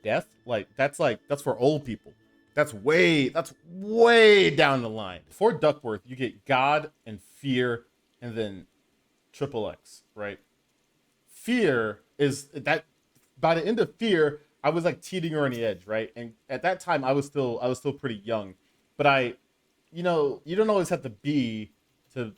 death, that's for old people. That's way down the line. For Duckworth, you get God and fear, and then triple X, right? Fear is that by the end of fear, I was like teetering on the edge, right? And at that time, I was still pretty young, but you don't always have to be to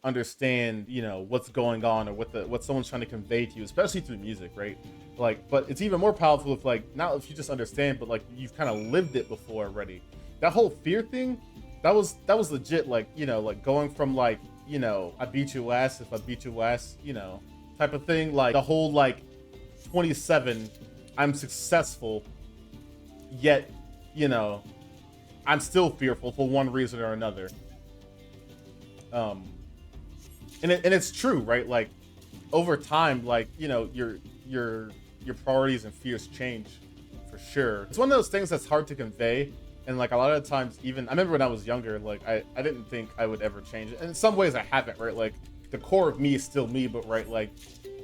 understand what's going on or what someone's trying to convey to you, especially through music, right? Like, but it's even more powerful if like not if you just understand, but like you've kind of lived it before already. That whole fear thing, that was legit. Like like going from like I beat you last if I beat you last, type of thing. Like the whole like 27, I'm successful, yet you know I'm still fearful for one reason or another. Um, and it's true, right? Like over time, like your priorities and fears change for sure. It's one of those things that's hard to convey, and like a lot of the times, even I remember when I was younger, like I didn't think I would ever change it, and in some ways I haven't, right? Like the core of me is still me, but right, like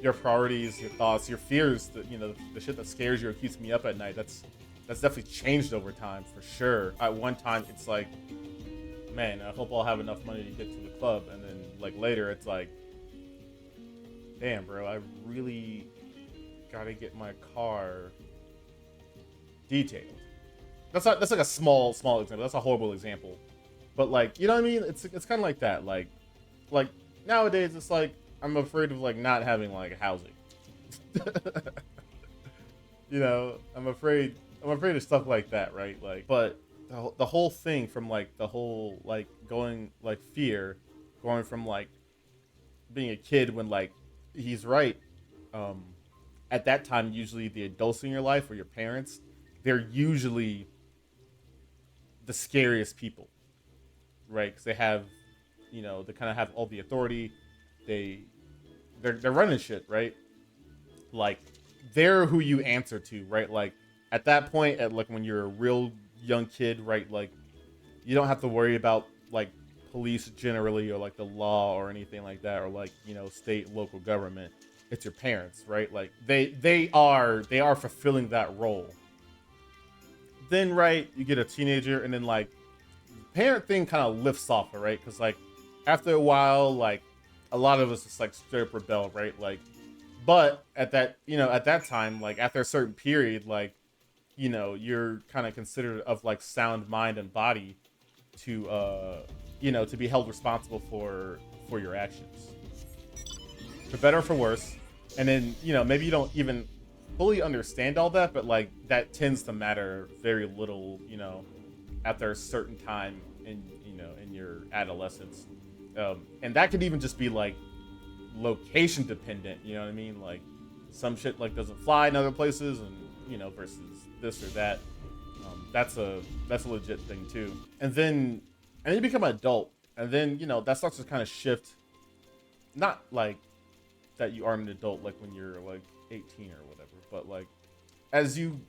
your priorities, your thoughts, your fears, the shit that scares you or keeps me up at night. That's definitely changed over time for sure. At one time, it's like, man, I hope I'll have enough money to get to the club, and then like later, it's like, damn, bro, I really gotta get my car detailed. That's like a small example. That's a horrible example, but like what I mean. It's kind of like that. Like nowadays, it's like I'm afraid of like not having like housing. I'm afraid of stuff like that, right? Like, but the whole thing from like the whole like going like fear, going from like being a kid when like he's right. Um, at that time, usually the adults in your life or your parents, they're usually the scariest people, right? Because they have, they kind of have all the authority. They they're running shit, right? Like they're who you answer to, right? Like at that point, at like when you're a real young kid, right? Like you don't have to worry about like police generally or like the law or anything like that, or like state local government. It's your parents, right? Like they are fulfilling that role. Then right, you get a teenager, and then like parent thing kind of lifts off it, right? Because like after a while, like a lot of us just like straight up rebel, right? Like, but at that time, like after a certain period, like you're kind of considered of like sound mind and body to to be held responsible for your actions, for better or for worse. And then maybe you don't even fully understand all that, but like that tends to matter very little after a certain time in your adolescence. And that could even just be like location dependent, you know what I mean? Like some shit like doesn't fly in other places, and versus this or that. That's a legit thing too. And then you become an adult, and then that starts to kind of shift. Not like that you aren't an adult like when you're like 18 or whatever, but like as you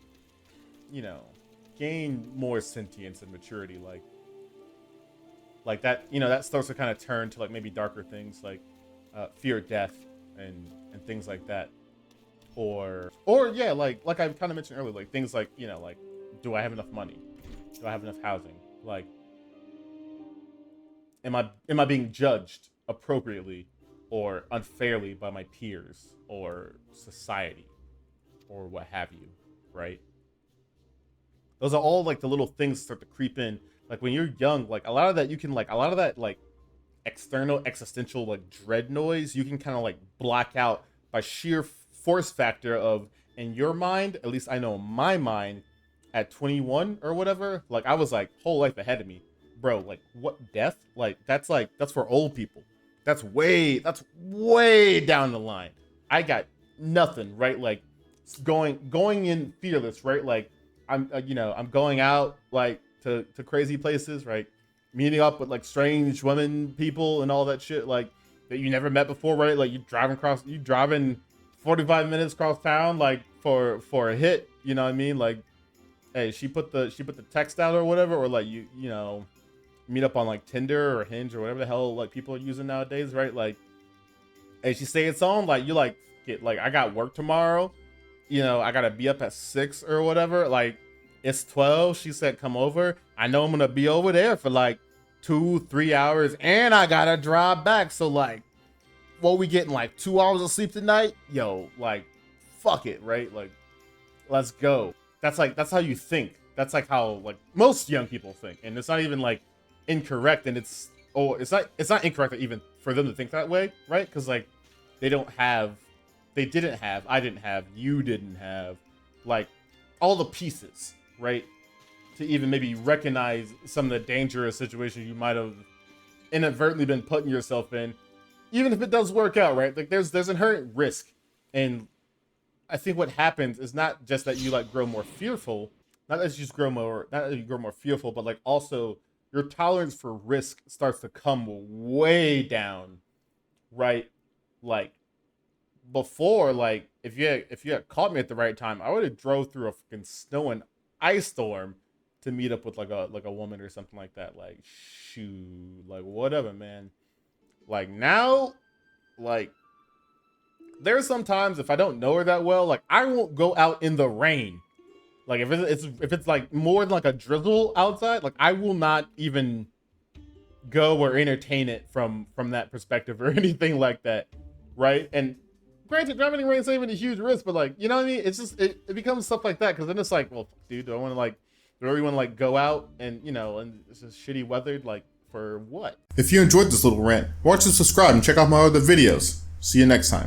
know gain more sentience and maturity, like that that starts to kind of turn to like maybe darker things like fear of death and things like that, or yeah, like I kind of mentioned earlier, like things like like, do I have enough money, do I have enough housing, like am I being judged appropriately or unfairly by my peers or society or what have you, right? Those are all like the little things that start to creep in. Like when you're young, like a lot of that you can like a lot of that like external existential like dread noise you can kind of like block out by sheer force factor of, in your mind, at least I know in my mind, at 21 or whatever, like I was like whole life ahead of me, bro. Like what, death? Like that's for old people. That's way down the line. I got nothing, right? Like going in fearless, right? Like I'm going out like to crazy places, right? Meeting up with like strange women, people, and all that shit, like that you never met before, right? Like you driving 45 minutes across town, like for a hit, you know what I mean? Like, hey, she put the text out or whatever, or like meet up on like Tinder or Hinge or whatever the hell like people are using nowadays, right? Like, hey, she say it's on, like you like get like I got work tomorrow, you know, I gotta be up at 6 or whatever. Like, it's 12. She said, come over. I know I'm gonna be over there for like 2-3 hours, and I gotta drive back. So like, what we getting, like 2 hours of sleep tonight? Yo, like, fuck it, right? Like, let's go. That's how you think. That's like how like most young people think, and it's not even like incorrect, and it's not incorrect even for them to think that way, right? Because like they didn't have, I didn't have, you didn't have like all the pieces, right, to even maybe recognize some of the dangerous situations you might have inadvertently been putting yourself in, even if it does work out, right? Like there's inherent risk. And I think what happens is not just that you like grow more fearful, not that you just grow more, not that you grow more fearful, but like also your tolerance for risk starts to come way down, right? Like before, like if you had caught me at the right time, I would have drove through a fucking snow and ice storm to meet up with like a woman or something like that. Like, shoot, like whatever, man. Like now, like there's sometimes if I don't know her that well, like I won't go out in the rain. Like if it's like more than like a drizzle outside, like I will not even go or entertain it from that perspective or anything like that, right? And granted, driving in rain is not even a huge risk, but like, you know what I mean? It's just it becomes stuff like that, because then it's like, well, dude, do I really want to like go out and, you know, and it's just shitty weather, like for what? If you enjoyed this little rant, watch and subscribe and check out my other videos. See you next time.